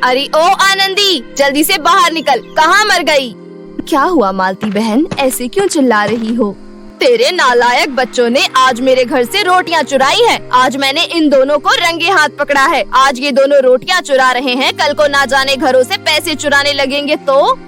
अरे ओ आनंदी, जल्दी से बाहर निकल, कहाँ मर गई? क्या हुआ मालती बहन, ऐसे क्यों चिल्ला रही हो? तेरे नालायक बच्चों ने आज मेरे घर से रोटियां चुराई हैं। आज मैंने इन दोनों को रंगे हाथ पकड़ा है। आज ये दोनों रोटियां चुरा रहे हैं, कल को ना जाने घरों से पैसे चुराने लगेंगे तो।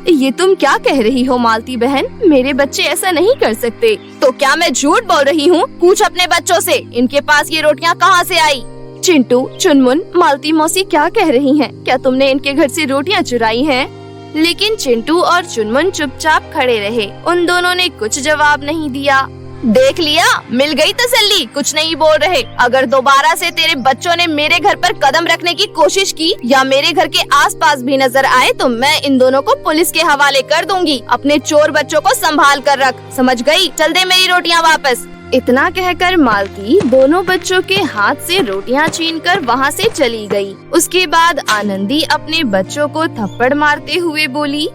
ये तुम क्या कह रही हो मालती बहन? मेरे बच्चे ऐसा नहीं कर सकते। तो क्या मैं झूठ बोल रही हूँ? पूछ अपने बच्चों से, इनके पास ये रोटियां कहाँ से आई? चिंटू, चुनमुन, मालती मौसी क्या कह रही हैं? क्या तुमने इनके घर से रोटियां चुराई हैं? लेकिन चिंटू और चुनमुन चुपचाप खड़े रहे। उन दोनों ने कुछ जवाब नहीं दिया। देख लिया, मिल गई तसल्ली, कुछ नहीं बोल रहे। अगर दोबारा से तेरे बच्चों ने मेरे घर पर कदम रखने की कोशिश की या मेरे घर के आसपास भी नजर आए तो मैं इन दोनों को पुलिस के हवाले कर दूंगी। अपने चोर बच्चों को संभाल कर रख, समझ गई? चल दे मेरी रोटियां वापस। इतना कहकर मालती दोनों बच्चों के हाथ से रोटियां छीनकर वहां से चली गई। उसके बाद आनंदी अपने बच्चों को थप्पड़ मारते हुए बोली,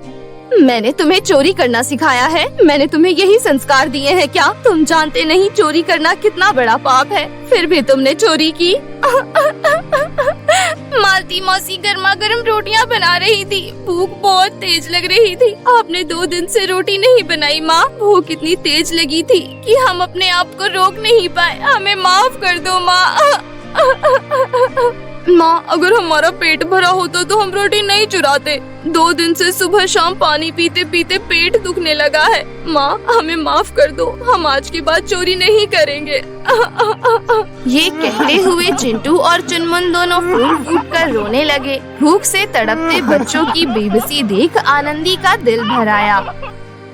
मैंने तुम्हें चोरी करना सिखाया है? मैंने तुम्हें यही संस्कार दिए हैं क्या? तुम जानते नहीं चोरी करना कितना बड़ा पाप है, फिर भी तुमने चोरी की। मालती मौसी गर्मा गर्म रोटियां बना रही थी, भूख बहुत तेज लग रही थी। आपने 2 दिन से रोटी नहीं बनाई माँ। भूख इतनी तेज लगी थी कि हम अपने आप को रोक नहीं पाए। हमें माफ कर दो माँ। माँ, अगर हमारा पेट भरा होता तो हम रोटी नहीं चुराते। 2 दिन से सुबह शाम पानी पीते पीते पेट दुखने लगा है। माँ, हमें माफ कर दो, हम आज के बाद चोरी नहीं करेंगे। ये कहते हुए चिंटू और चुनमुन दोनों फूट फूट कर रोने लगे। भूख से तड़पते बच्चों की बेबसी देख आनंदी का दिल भर आया।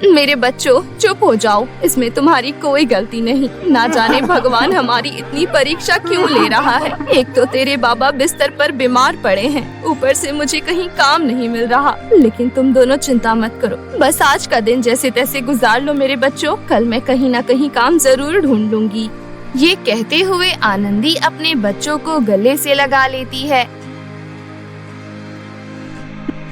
मेरे बच्चों, चुप हो जाओ, इसमें तुम्हारी कोई गलती नहीं। ना जाने भगवान हमारी इतनी परीक्षा क्यों ले रहा है। एक तो तेरे बाबा बिस्तर पर बीमार पड़े हैं, ऊपर से मुझे कहीं काम नहीं मिल रहा। लेकिन तुम दोनों चिंता मत करो, बस आज का दिन जैसे तैसे गुजार लो मेरे बच्चों। कल मैं कहीं न कहीं काम जरूर ढूंढ लूंगी। ये कहते हुए आनंदी अपने बच्चों को गले से लगा लेती है।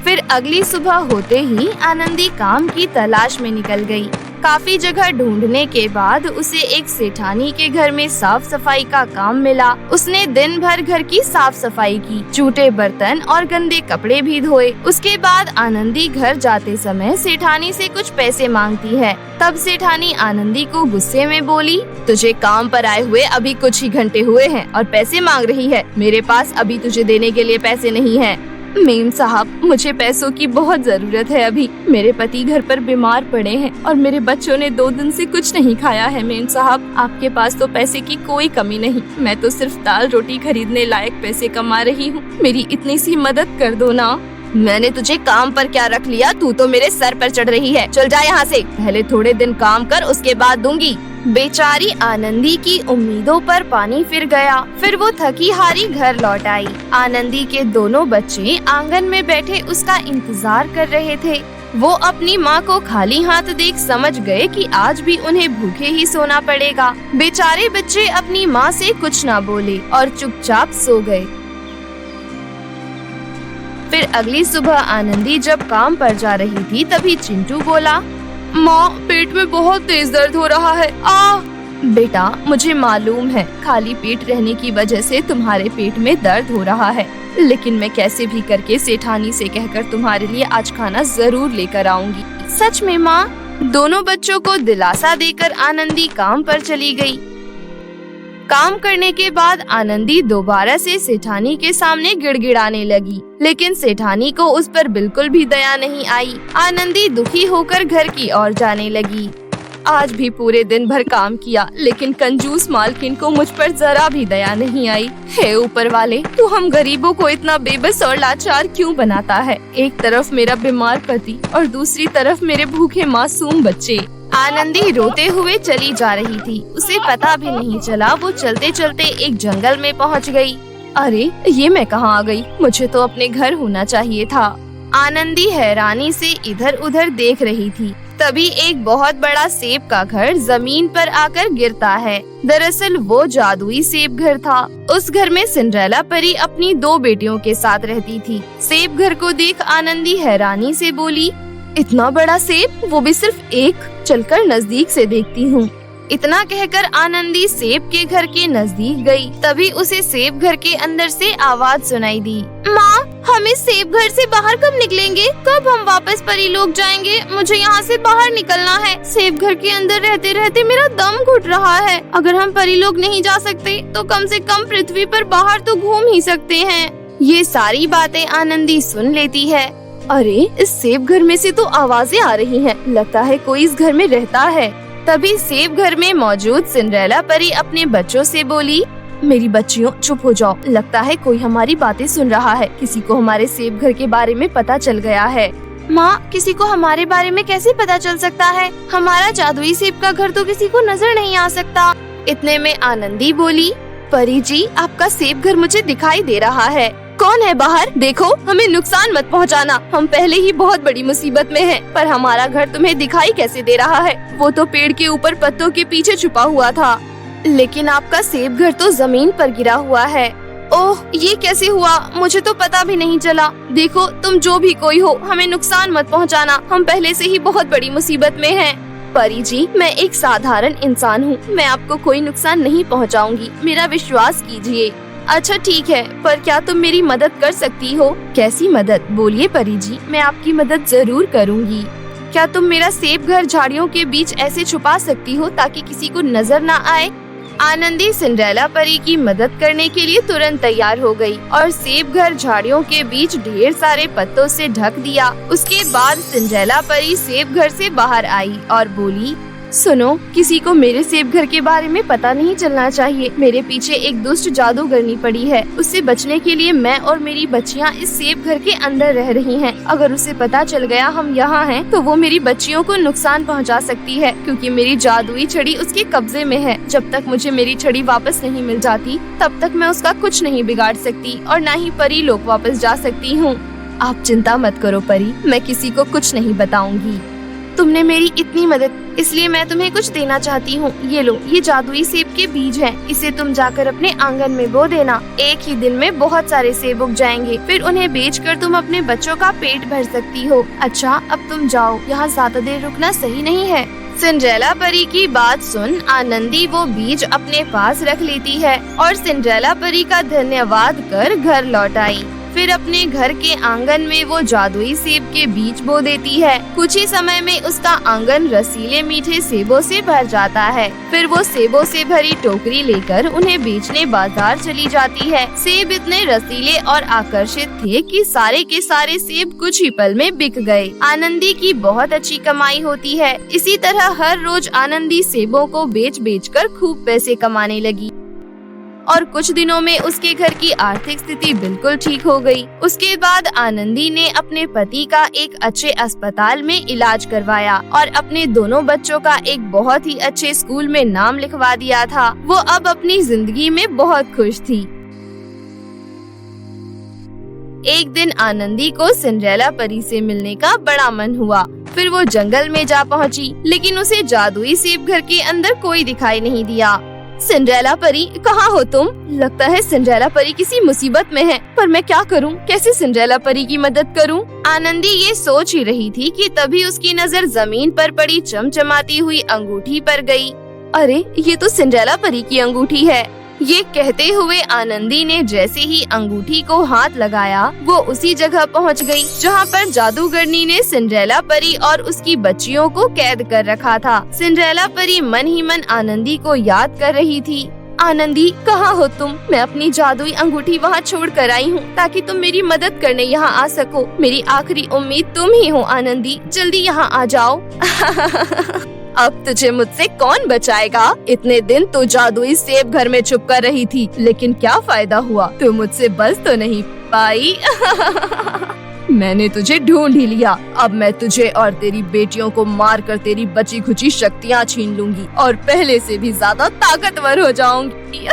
फिर अगली सुबह होते ही आनंदी काम की तलाश में निकल गई। काफी जगह ढूंढने के बाद उसे एक सेठानी के घर में साफ सफाई का काम मिला। उसने दिन भर घर की साफ सफाई की, जूठे बर्तन और गंदे कपड़े भी धोए। उसके बाद आनंदी घर जाते समय सेठानी से कुछ पैसे मांगती है। तब सेठानी आनंदी को गुस्से में बोली, तुझे काम पर आए हुए अभी कुछ ही घंटे हुए हैं और पैसे मांग रही है। मेरे पास अभी तुझे देने के लिए पैसे नहीं है। मेम साहब, मुझे पैसों की बहुत जरूरत है अभी। मेरे पति घर पर बीमार पड़े हैं और मेरे बच्चों ने 2 दिन से कुछ नहीं खाया है। मेम साहब, आपके पास तो पैसे की कोई कमी नहीं। मैं तो सिर्फ दाल रोटी खरीदने लायक पैसे कमा रही हूँ। मेरी इतनी सी मदद कर दो ना। मैंने तुझे काम पर क्या रख लिया? तू तो मेरे सर पर चढ़ रही है। चल जा यहाँ से। पहले थोड़े दिन काम कर, उसके बाद दूंगी। बेचारी आनंदी की उम्मीदों पर पानी फिर गया। फिर वो थकी हारी घर लौट आई। आनंदी के दोनों बच्चे आंगन में बैठे उसका इंतजार कर रहे थे। वो अपनी माँ को खाली हाथ देख समझ गए कि आज भी उन्हें भूखे ही सोना पड़ेगा। बेचारे बच्चे अपनी माँ से कुछ ना बोले और चुपचाप सो गए। फिर अगली सुबह आनंदी जब काम पर जा रही थी तभी चिंटू बोला, माँ, पेट में बहुत तेज दर्द हो रहा है। बेटा, मुझे मालूम है खाली पेट रहने की वजह से तुम्हारे पेट में दर्द हो रहा है, लेकिन मैं कैसे भी करके सेठानी से कहकर तुम्हारे लिए आज खाना जरूर लेकर आऊंगी। सच में माँ? दोनों बच्चों को दिलासा देकर आनंदी काम पर चली गई। काम करने के बाद आनंदी दोबारा से सेठानी के सामने गिड़गिड़ाने लगी, लेकिन सेठानी को उस पर बिल्कुल भी दया नहीं आई। आनंदी दुखी होकर घर की ओर जाने लगी। आज भी पूरे दिन भर काम किया, लेकिन कंजूस मालकिन को मुझ पर जरा भी दया नहीं आई। हे ऊपर वाले, तू हम गरीबों को इतना बेबस और लाचार क्यों बनाता है? एक तरफ मेरा बीमार पति और दूसरी तरफ मेरे भूखे मासूम बच्चे। आनंदी रोते हुए चली जा रही थी। उसे पता भी नहीं चला वो चलते चलते एक जंगल में पहुंच गई। अरे, ये मैं कहाँ आ गई? मुझे तो अपने घर होना चाहिए था। आनंदी हैरानी से इधर उधर देख रही थी। तभी एक बहुत बड़ा सेब का घर जमीन पर आकर गिरता है। दरअसल वो जादुई सेब घर था। उस घर में सिंड्रेला परी अपनी 2 बेटियों के साथ रहती थी। सेब घर को देख आनंदी हैरानी से बोली, इतना बड़ा सेब, वो भी सिर्फ एक? चलकर नजदीक से देखती हूँ। इतना कहकर आनंदी सेब के घर के नजदीक गई। तभी उसे सेब घर के अंदर से आवाज सुनाई दी, माँ हम इस सेब घर से बाहर कब निकलेंगे? कब हम वापस परी लोग जाएंगे? मुझे यहाँ से बाहर निकलना है। सेब घर के अंदर रहते रहते मेरा दम घुट रहा है। अगर हम परी लोग नहीं जा सकते तो कम से कम पृथ्वी पर बाहर तो घूम ही सकते हैं। ये सारी बातें आनंदी सुन लेती है। अरे इस सेब घर में से तो आवाजें आ रही हैं। लगता है कोई इस घर में रहता है। तभी सेब घर में मौजूद सिंड्रेला परी अपने बच्चों से बोली, मेरी बच्चियों चुप हो जाओ। लगता है कोई हमारी बातें सुन रहा है। किसी को हमारे सेब घर के बारे में पता चल गया है। माँ किसी को हमारे बारे में कैसे पता चल सकता है? हमारा जादुई सेब का घर तो किसी को नजर नहीं आ सकता। इतने में आनंदी बोली, परी जी आपका सेब घर मुझे दिखाई दे रहा है। कौन है बाहर? देखो हमें नुकसान मत पहुंचाना। हम पहले ही बहुत बड़ी मुसीबत में हैं, पर हमारा घर तुम्हें दिखाई कैसे दे रहा है? वो तो पेड़ के ऊपर पत्तों के पीछे छुपा हुआ था, लेकिन आपका सेब घर तो जमीन पर गिरा हुआ है। ओह ये कैसे हुआ? मुझे तो पता भी नहीं चला। देखो तुम जो भी कोई हो, हमें नुकसान मत पहुंचाना। हम पहले से ही बहुत बड़ी मुसीबत में हैं। परी जी मैं एक साधारण इंसान हूँ। मैं आपको कोई नुकसान नहीं पहुँचाऊंगी। मेरा विश्वास कीजिए। अच्छा ठीक है, पर क्या तुम मेरी मदद कर सकती हो? कैसी मदद? बोलिए परी जी, मैं आपकी मदद जरूर करूँगी। क्या तुम मेरा सेब घर झाड़ियों के बीच ऐसे छुपा सकती हो ताकि किसी को नजर न आए? आनंदी सिंड्रेला परी की मदद करने के लिए तुरंत तैयार हो गई और सेब घर झाड़ियों के बीच ढेर सारे पत्तों से ढक दिया। उसके बाद सिंड्रेला परी सेब घर से बाहर आई और बोली, सुनो किसी को मेरे सेब घर के बारे में पता नहीं चलना चाहिए। मेरे पीछे एक दुष्ट जादूगरनी पड़ी है। उससे बचने के लिए मैं और मेरी बच्चियां इस सेब घर के अंदर रह रही हैं। अगर उसे पता चल गया हम यहाँ हैं, तो वो मेरी बच्चियों को नुकसान पहुँचा सकती है, क्योंकि मेरी जादुई छड़ी उसके कब्जे में है। जब तक मुझे मेरी छड़ी वापस नहीं मिल जाती, तब तक मैं उसका कुछ नहीं बिगाड़ सकती और न ही परी लोग वापस जा सकती हूँ। आप चिंता मत करो परी, मैं किसी को कुछ नहीं बताऊंगी। तुमने मेरी इतनी मदद, इसलिए मैं तुम्हें कुछ देना चाहती हूँ। ये लो, ये जादुई सेब के बीज हैं। इसे तुम जाकर अपने आंगन में बो देना। एक ही दिन में बहुत सारे सेब उग जाएंगे। फिर उन्हें बेचकर तुम अपने बच्चों का पेट भर सकती हो। अच्छा अब तुम जाओ, यहाँ ज्यादा देर रुकना सही नहीं है। सिंड्रेला परी की बात सुन आनंदी वो बीज अपने पास रख लेती है और सिंड्रेला परी का धन्यवाद कर घर लौट आई। फिर अपने घर के आंगन में वो जादुई सेब के बीज बो देती है। कुछ ही समय में उसका आंगन रसीले मीठे सेबों से भर जाता है। फिर वो सेबों से भरी टोकरी लेकर उन्हें बेचने बाजार चली जाती है। सेब इतने रसीले और आकर्षित थे कि सारे के सारे सेब कुछ ही पल में बिक गए। आनंदी की बहुत अच्छी कमाई होती है। इसी तरह हर रोज आनंदी सेबों को बेच कर खूब पैसे कमाने लगी और कुछ दिनों में उसके घर की आर्थिक स्थिति बिल्कुल ठीक हो गई। उसके बाद आनंदी ने अपने पति का एक अच्छे अस्पताल में इलाज करवाया और अपने दोनों बच्चों का एक बहुत ही अच्छे स्कूल में नाम लिखवा दिया था। वो अब अपनी जिंदगी में बहुत खुश थी। एक दिन आनंदी को सिंड्रेला परी से मिलने का बड़ा मन हुआ। फिर वो जंगल में जा पहुंची, लेकिन उसे जादुई सेब घर के अंदर कोई दिखाई नहीं दिया। सिंड्रेला परी कहाँ हो तुम? लगता है सिंड्रेला परी किसी मुसीबत में है, पर मैं क्या करूँ? कैसे सिंड्रेला परी की मदद करूँ? आनंदी ये सोच ही रही थी कि तभी उसकी नजर जमीन पर पड़ी चमचमाती हुई अंगूठी पर गई। अरे ये तो सिंड्रेला परी की अंगूठी है। ये कहते हुए आनंदी ने जैसे ही अंगूठी को हाथ लगाया, वो उसी जगह पहुंच गई जहां पर जादूगरनी ने सिंड्रेला परी और उसकी बच्चियों को कैद कर रखा था। सिंड्रेला परी मन ही मन आनंदी को याद कर रही थी। आनंदी कहाँ हो तुम? मैं अपनी जादुई अंगूठी वहाँ छोड़ कर आई हूँ ताकि तुम मेरी मदद करने यहाँ आ सको। मेरी आखिरी उम्मीद तुम ही हो आनंदी, जल्दी यहाँ आ जाओ। अब तुझे मुझसे कौन बचाएगा? इतने दिन तू जादुई सेब घर में छुप कर रही थी, लेकिन क्या फायदा हुआ? तू मुझसे बच तो नहीं पाई। मैंने तुझे ढूंढ ही लिया। अब मैं तुझे और तेरी बेटियों को मार कर तेरी बची खुची शक्तियाँ छीन लूंगी और पहले से भी ज्यादा ताकतवर हो जाऊंगी।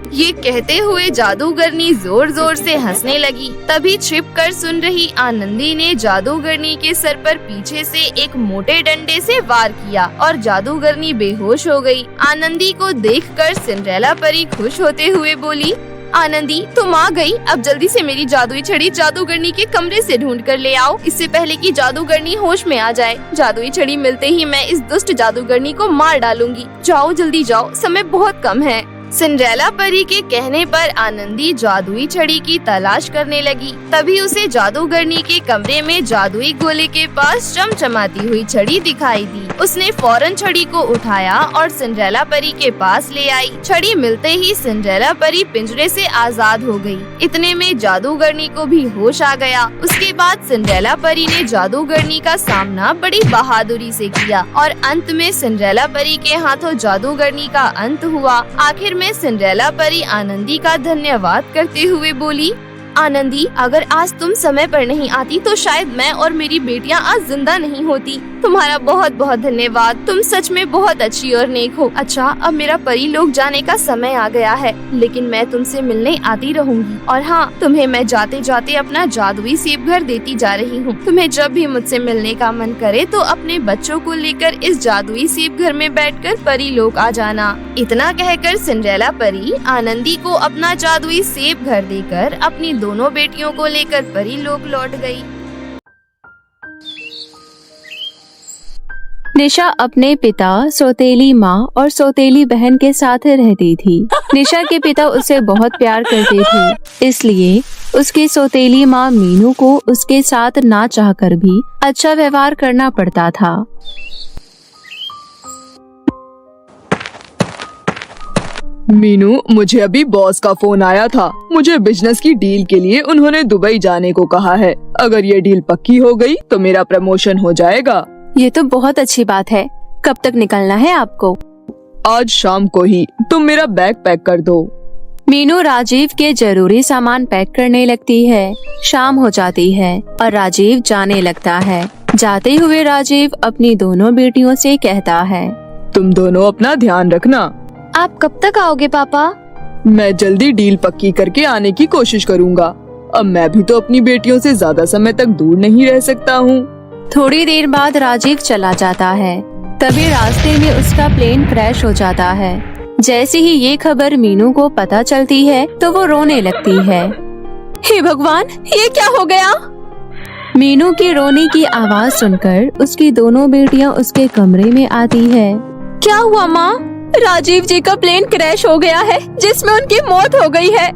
ये कहते हुए जादूगरनी जोर जोर से हंसने लगी। तभी छिपकर सुन रही आनंदी ने जादूगरनी के सर पर पीछे से एक मोटे डंडे से वार किया और जादूगरनी बेहोश हो गई। आनंदी को देखकर सिंड्रेला परी खुश होते हुए बोली, आनंदी तुम आ गई। अब जल्दी से मेरी जादुई छड़ी जादूगरनी के कमरे से ढूंढ कर ले आओ, इससे पहले कि जादूगरनी होश में आ जाए। जादुई छड़ी मिलते ही मैं इस दुष्ट जादूगरनी को मार डालूंगी। जाओ जल्दी जाओ, समय बहुत कम है। सिंड्रेला परी के कहने पर आनंदी जादुई छड़ी की तलाश करने लगी। तभी उसे जादूगरनी के कमरे में जादुई गोले के पास चमचमाती हुई छड़ी दिखाई दी। उसने फौरन छड़ी को उठाया और सिंड्रेला परी के पास ले आई। छड़ी मिलते ही सिंड्रेला परी पिंजरे से आजाद हो गई। इतने में जादूगरनी को भी होश आ गया। उसके बाद सिंड्रेला परी ने जादूगरनी का सामना बड़ी बहादुरी से किया और अंत में सिंड्रेला परी के हाथों जादूगरनी का अंत हुआ। आखिर में सिंड्रेला परी आनंदी का धन्यवाद करते हुए बोली, आनंदी अगर आज तुम समय पर नहीं आती तो शायद मैं और मेरी बेटियां आज जिंदा नहीं होती। तुम्हारा बहुत बहुत धन्यवाद। तुम सच में बहुत अच्छी और नेक हो। अच्छा अब मेरा परी लोग जाने का समय आ गया है, लेकिन मैं तुमसे मिलने आती रहूंगी। और हाँ, तुम्हें मैं जाते जाते अपना जादुई सेब घर देती जा रही हूँ। तुम्हें जब भी मुझसे मिलने का मन करे तो अपने बच्चों को लेकर इस जादुई सेब घर में बैठकर परी लोग आ जाना। इतना कहकर सिंड्रेला परी आनंदी को अपना जादुई सेब घर देकर अपनी दोनों बेटियों को लेकर परी लोग लौट गई। निशा अपने पिता, सौतेली माँ और सौतेली बहन के साथ रहती थी। निशा के पिता उसे बहुत प्यार करते थे, इसलिए उसकी सौतेली माँ मीनू को उसके साथ ना चाहकर भी अच्छा व्यवहार करना पड़ता था। मीनू, मुझे अभी बॉस का फोन आया था। मुझे बिजनेस की डील के लिए उन्होंने दुबई जाने को कहा है। अगर ये डील पक्की हो गई तो मेरा प्रमोशन हो जाएगा। ये तो बहुत अच्छी बात है। कब तक निकलना है आपको? आज शाम को ही। तुम मेरा बैग पैक कर दो। मीनू राजीव के जरूरी सामान पैक करने लगती है। शाम हो जाती है और राजीव जाने लगता है। जाते हुए राजीव अपनी दोनों बेटियों से कहता है, तुम दोनों अपना ध्यान रखना। आप कब तक आओगे पापा? मैं जल्दी डील पक्की करके आने की कोशिश करूँगा। अब मैं भी तो अपनी बेटियों से ज्यादा समय तक दूर नहीं रह सकता हूँ। थोड़ी देर बाद राजीव चला जाता है। तभी रास्ते में उसका प्लेन क्रैश हो जाता है। जैसे ही ये खबर मीनू को पता चलती है तो वो रोने लगती है। हे भगवान, ये क्या हो गया? मीनू के रोने की आवाज सुनकर उसकी दोनों बेटियां उसके कमरे में आती है। क्या हुआ माँ? राजीव जी का प्लेन क्रैश हो गया है जिसमें उनकी मौत हो गई है।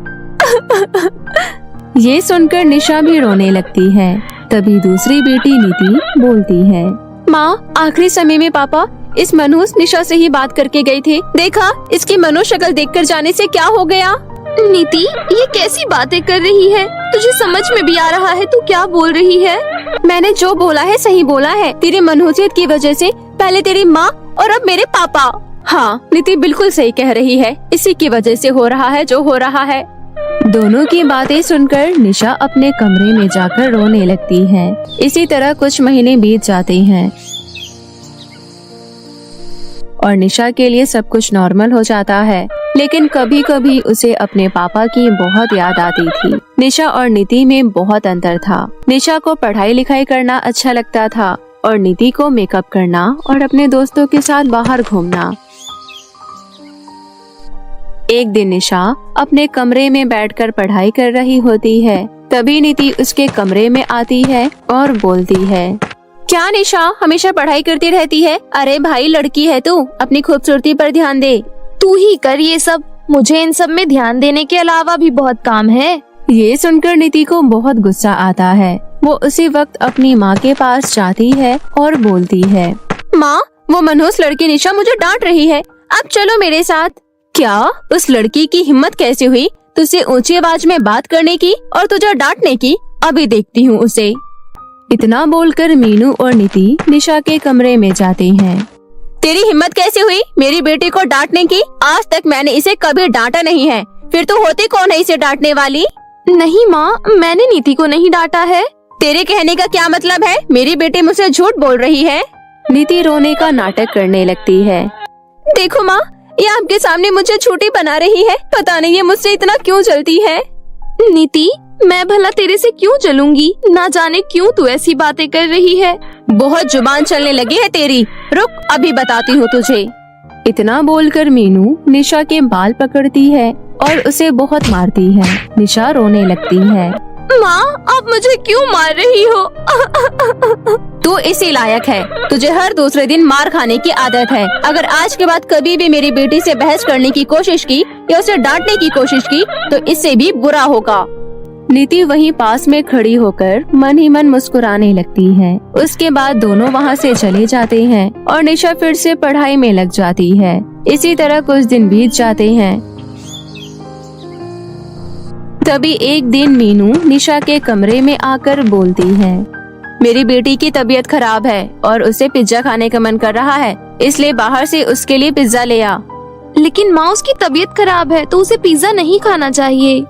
ये सुनकर निशा भी रोने लगती है। तभी दूसरी बेटी नीति बोलती है, माँ आखिरी समय में पापा इस मनहूस निशा से ही बात करके गए थे। देखा, इसकी मनो शक्ल देखकर जाने से क्या हो गया। नीति, ये कैसी बातें कर रही है? तुझे समझ में भी आ रहा है तू क्या बोल रही है? मैंने जो बोला है सही बोला है। तेरी मनहूसियत की वजह से पहले तेरी माँ और अब मेरे पापा। हाँ, नीति बिल्कुल सही कह रही है। इसी की वजह से हो रहा है जो हो रहा है। दोनों की बातें सुनकर निशा अपने कमरे में जाकर रोने लगती है। इसी तरह कुछ महीने बीत जाते हैं और निशा के लिए सब कुछ नॉर्मल हो जाता है, लेकिन कभी कभी उसे अपने पापा की बहुत याद आती थी। निशा और नीति में बहुत अंतर था। निशा को पढ़ाई लिखाई करना अच्छा लगता था और नीति को मेकअप करना और अपने दोस्तों के साथ बाहर घूमना। एक दिन निशा अपने कमरे में बैठकर पढ़ाई कर रही होती है। तभी नीति उसके कमरे में आती है और बोलती है, क्या निशा हमेशा पढ़ाई करती रहती है? अरे भाई, लड़की है तू, अपनी खूबसूरती पर ध्यान दे। तू ही कर ये सब, मुझे इन सब में ध्यान देने के अलावा भी बहुत काम है। ये सुनकर नीति को बहुत गुस्सा आता है। वो उसी वक्त अपनी माँ के पास जाती है और बोलती है, माँ वो मनहूस लड़की निशा मुझे डांट रही है, अब चलो मेरे साथ। क्या उस लड़की की हिम्मत कैसे हुई तुझसे ऊंची आवाज में बात करने की और तुझे डांटने की? अभी देखती हूँ उसे। इतना बोलकर मीनू और नीति निशा के कमरे में जाते हैं। तेरी हिम्मत कैसे हुई मेरी बेटी को डांटने की? आज तक मैंने इसे कभी डांटा नहीं है। फिर तू होती कौन है इसे डांटने वाली? नहीं माँ, मैंने नीति को नहीं डांटा है। तेरे कहने का क्या मतलब है? मेरी बेटी मुझसे झूठ बोल रही है। नीति रोने का नाटक करने लगती है। देखो माँ, ये आपके सामने मुझे झूठी बना रही है। पता नहीं ये मुझसे इतना क्यों जलती है। नीति, मैं भला तेरे से क्यों जलूंगी? ना जाने क्यों तू ऐसी बातें कर रही है। बहुत जुबान चलने लगी है तेरी। रुक, अभी बताती हूँ तुझे। इतना बोलकर मीनू निशा के बाल पकड़ती है और उसे बहुत मारती है। निशा रोने लगती है। माँ, आप मुझे क्यों मार रही हो? तू इसी लायक है। तुझे हर दूसरे दिन मार खाने की आदत है। अगर आज के बाद कभी भी मेरी बेटी से बहस करने की कोशिश की या उसे डांटने की कोशिश की तो इससे भी बुरा होगा। नीति वहीं पास में खड़ी होकर मन ही मन मुस्कुराने लगती है। उसके बाद दोनों वहाँ से चले जाते हैं और निशा फिर से पढ़ाई में लग जाती है। इसी तरह कुछ दिन बीत जाते हैं। तभी एक दिन मीनू निशा के कमरे में आकर बोलती है, मेरी बेटी की तबीयत खराब है और उसे पिज्जा खाने का मन कर रहा है, इसलिए बाहर से उसके लिए पिज्जा ले आ। लेकिन माँ, उसकी तबीयत खराब है तो उसे पिज्जा नहीं खाना चाहिए।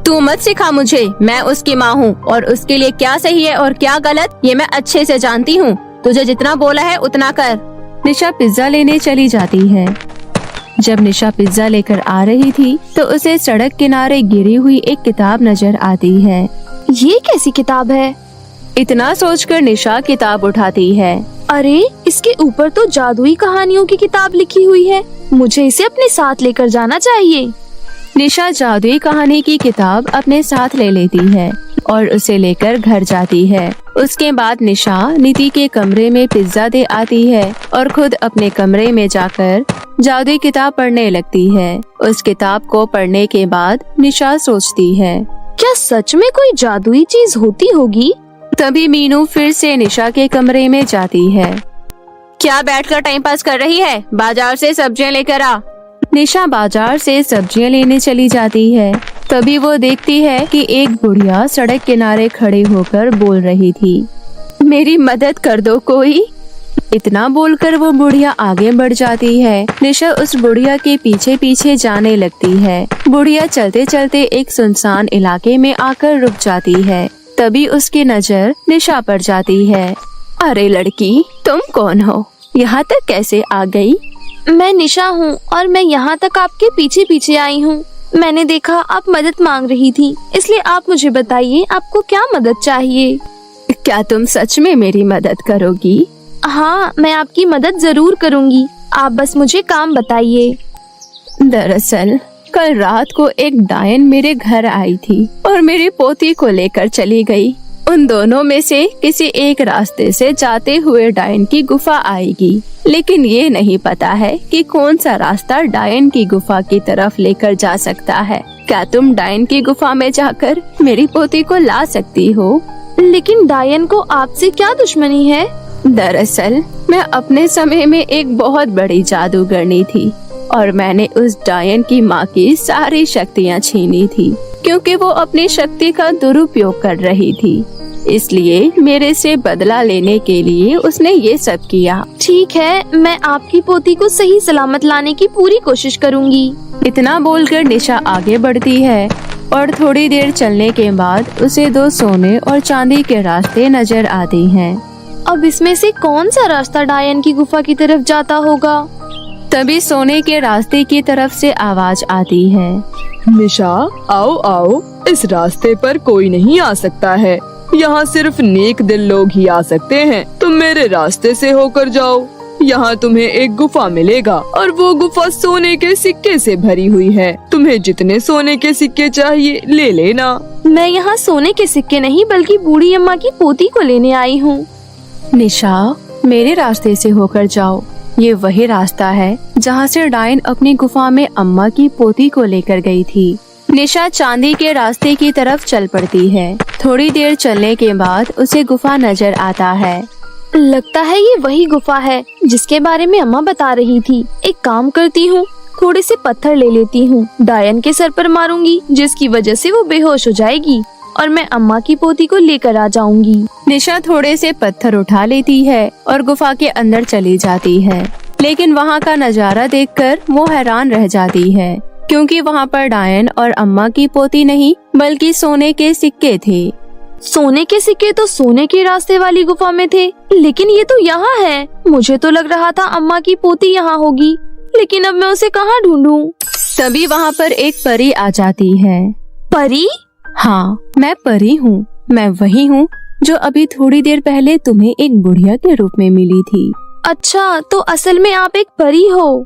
तू मत सिखा मुझे, मैं उसकी माँ हूँ और उसके लिए क्या सही है और क्या गलत ये मैं अच्छे से जानती हूँ। तुझे जितना बोला है उतना कर। निशा पिज्जा लेने चली जाती है। जब निशा पिज्जा लेकर आ रही थी तो उसे सड़क किनारे गिरी हुई एक किताब नजर आती है। ये कैसी किताब है? इतना सोचकर निशा किताब उठाती है। अरे, इसके ऊपर तो जादुई कहानियों की किताब लिखी हुई है। मुझे इसे अपने साथ लेकर जाना चाहिए। निशा जादुई कहानी की किताब अपने साथ ले लेती है और उसे लेकर घर जाती है। उसके बाद निशा नीति के कमरे में पिज्जा दे आती है और खुद अपने कमरे में जाकर जादुई किताब पढ़ने लगती है। उस किताब को पढ़ने के बाद निशा सोचती है, क्या सच में कोई जादुई चीज होती होगी? तभी मीनू फिर से निशा के कमरे में जाती है। क्या बैठकर टाइम पास कर रही है? बाजार से सब्जियां लेकर आ। निशा बाजार से सब्जियां लेने चली जाती है। तभी वो देखती है कि एक बुढ़िया सड़क किनारे खड़े होकर बोल रही थी, मेरी मदद कर दो कोई। इतना बोलकर वो बुढ़िया आगे बढ़ जाती है। निशा उस बुढ़िया के पीछे पीछे जाने लगती है। बुढ़िया चलते चलते एक सुनसान इलाके में आकर रुक जाती है। तभी उसकी नजर निशा पर जाती है। अरे लड़की, तुम कौन हो? यहाँ तक कैसे आ गई? मैं निशा हूँ और मैं यहाँ तक आपके पीछे पीछे आई हूँ। मैंने देखा आप मदद मांग रही थी, इसलिए आप मुझे बताइए आपको क्या मदद चाहिए। क्या तुम सच में मेरी मदद करोगी? हाँ, मैं आपकी मदद जरूर करूँगी। आप बस मुझे काम बताइए। दरअसल कल रात को एक डायन मेरे घर आई थी और मेरी पोती को लेकर चली गई। उन दोनों में से किसी एक रास्ते से जाते हुए डायन की गुफा आएगी, लेकिन ये नहीं पता है कि कौन सा रास्ता डायन की गुफा की तरफ लेकर जा सकता है। क्या तुम डायन की गुफा में जाकर मेरी पोती को ला सकती हो? लेकिन डायन को आपसे क्या दुश्मनी है? दरअसल मैं अपने समय में एक बहुत बड़ी जादूगरनी थी और मैंने उस डायन की माँ की सारी शक्तियाँ छीनी थी, क्योंकि वो अपनी शक्ति का दुरुपयोग कर रही थी। इसलिए मेरे से बदला लेने के लिए उसने ये सब किया। ठीक है, मैं आपकी पोती को सही सलामत लाने की पूरी कोशिश करूँगी। इतना बोलकर निशा आगे बढ़ती है और थोड़ी देर चलने के बाद उसे 2 सोने और चांदी के रास्ते नजर आते हैं। अब इसमें से कौन सा रास्ता डायन की गुफा की तरफ जाता होगा? तभी सोने के रास्ते की तरफ से आवाज आती है, निशा, आओ आओ, इस रास्ते पर कोई नहीं आ सकता है। यहाँ सिर्फ नेक दिल लोग ही आ सकते हैं। तुम मेरे रास्ते से होकर जाओ। यहाँ तुम्हें एक गुफा मिलेगा और वो गुफा सोने के सिक्के से भरी हुई है। तुम्हें जितने सोने के सिक्के चाहिए ले लेना। मैं यहाँ सोने के सिक्के नहीं बल्कि बूढ़ी अम्मा की पोती को लेने आई हूँ। निशा, मेरे रास्ते से होकर जाओ। ये वही रास्ता है जहाँ से डायन अपनी गुफा में अम्मा की पोती को लेकर गई थी। निशा चांदी के रास्ते की तरफ चल पड़ती है। थोड़ी देर चलने के बाद उसे गुफा नजर आता है। लगता है ये वही गुफा है जिसके बारे में अम्मा बता रही थी। एक काम करती हूँ, थोड़े से पत्थर ले लेती हूँ, डायन के सर पर मारूंगी जिसकी वजह से वो बेहोश हो जाएगी और मैं अम्मा की पोती को लेकर आ जाऊंगी। निशा थोड़े से पत्थर उठा लेती है और गुफा के अंदर चली जाती है, लेकिन वहाँ का नजारा देखकर वो हैरान रह जाती है, क्योंकि वहाँ पर डायन और अम्मा की पोती नहीं बल्कि सोने के सिक्के थे। सोने के सिक्के तो सोने के रास्ते वाली गुफा में थे, लेकिन ये तो यहाँ है। मुझे तो लग रहा था अम्मा की पोती यहाँ होगी, लेकिन अब मैं उसे कहाँ ढूंढूं? तभी वहाँ पर एक परी आ जाती है। परी? हाँ, मैं परी हूँ। मैं वही हूँ जो अभी थोड़ी देर पहले तुम्हें एक बुढ़िया के रूप में मिली थी। अच्छा, तो असल में आप एक परी हो?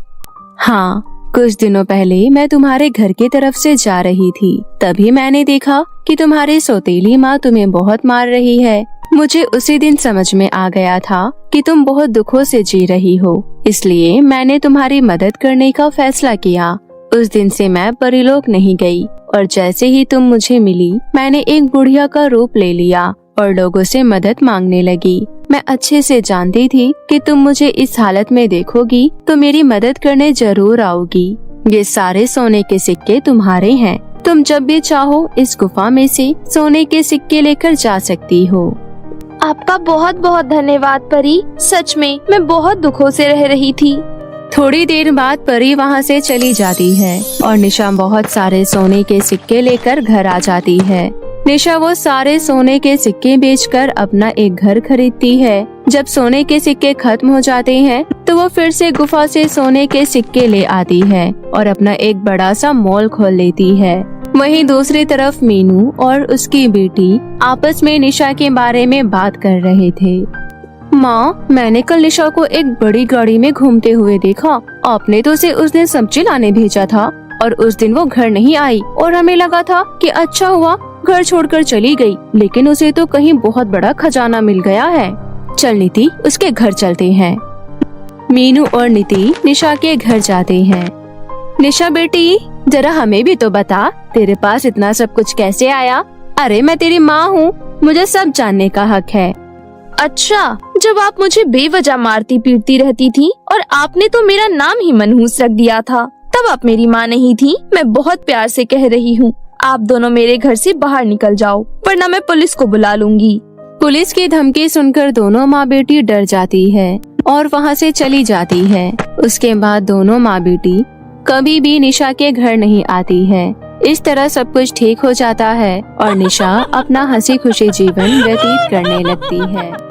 हाँ, कुछ दिनों पहले मैं तुम्हारे घर की तरफ से जा रही थी, तभी मैंने देखा कि तुम्हारी सौतेली माँ तुम्हें बहुत मार रही है। मुझे उसी दिन समझ में आ गया था कि तुम बहुत दुखों से जी रही हो, इसलिए मैंने तुम्हारी मदद करने का फैसला किया। उस दिन से मैं परीलोक नहीं गई और जैसे ही तुम मुझे मिली, मैंने एक बुढ़िया का रूप ले लिया और लोगों से मदद मांगने लगी। मैं अच्छे से जानती थी कि तुम मुझे इस हालत में देखोगी तो मेरी मदद करने जरूर आओगी। ये सारे सोने के सिक्के तुम्हारे हैं। तुम जब भी चाहो इस गुफा में से सोने के सिक्के लेकर जा सकती हो। आपका बहुत बहुत धन्यवाद परी, सच में मैं बहुत दुखों से रह रही थी। थोड़ी देर बाद परी वहाँ से चली जाती है और निशा बहुत सारे सोने के सिक्के लेकर घर आ जाती है। निशा वो सारे सोने के सिक्के बेचकर अपना एक घर खरीदती है। जब सोने के सिक्के खत्म हो जाते हैं तो वो फिर से गुफा से सोने के सिक्के ले आती है और अपना एक बड़ा सा मॉल खोल लेती है। वहीं दूसरी तरफ मीनू और उसकी बेटी आपस में निशा के बारे में बात कर रहे थे। माँ, मैंने कल निशा को एक बड़ी गाड़ी में घूमते हुए देखा। आपने तो उसे उस दिन सब्जी लाने भेजा था और उस दिन वो घर नहीं आई और हमें लगा था कि अच्छा हुआ घर छोड़कर चली गई, लेकिन उसे तो कहीं बहुत बड़ा खजाना मिल गया है। चल नीति, उसके घर चलते हैं। मीनू और नीति निशा के घर जाते हैं। निशा बेटी, जरा हमें भी तो बता, तेरे पास इतना सब कुछ कैसे आया? अरे मैं तेरी माँ हूँ, मुझे सब जानने का हक है। अच्छा, जब आप मुझे बेवजह मारती पीटती रहती थी और आपने तो मेरा नाम ही मनहूस रख दिया था, तब आप मेरी माँ नहीं थी। मैं बहुत प्यार से कह रही हूँ, आप दोनों मेरे घर से बाहर निकल जाओ, वरना मैं पुलिस को बुला लूंगी। पुलिस की धमकी सुनकर दोनों माँ बेटी डर जाती है और वहाँ से चली जाती है। उसके बाद दोनों माँ बेटी कभी भी निशा के घर नहीं आती है। इस तरह सब कुछ ठीक हो जाता है और निशा अपना हंसी खुशी जीवन व्यतीत करने लगती है।